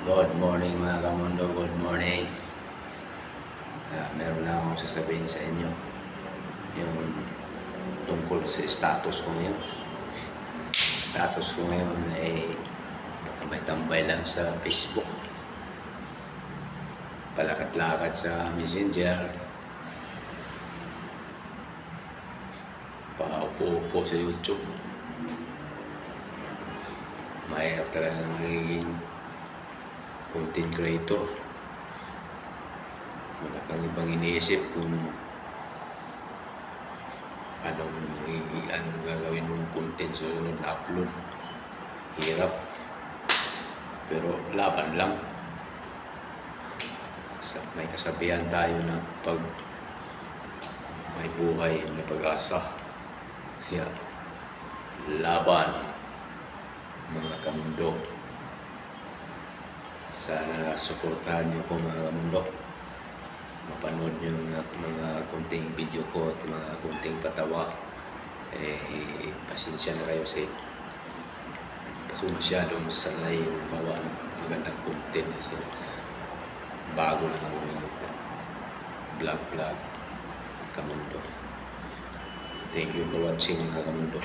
Good morning mga kamundo, good morning. Meron lang akong sasabihin sa inyo. Yung tungkol sa status ko ngayon. Status ko ngayon ay patambay-tambay lang sa Facebook. Palakad-lakad sa Messenger. Paupo-upo sa YouTube. Mahirap talaga magiging content creator. Wala kang ibang iniisip kung anong gagawin mong content sa sunod na upload. Hirap. Pero laban lang. May kasabihan tayo na pag may buhay, may pag-asa. Yeah. Laban, mga kamundo. Sana suportahan niyo po mga kamundo. Mapanood niyo mga kunting video ko at mga kunting patawa. Pasensya na kayo sa ako masyadong sanay gawa ng magandang content kasi bago lang ako ng vlog kamundo. Thank you for watching mga kamundo.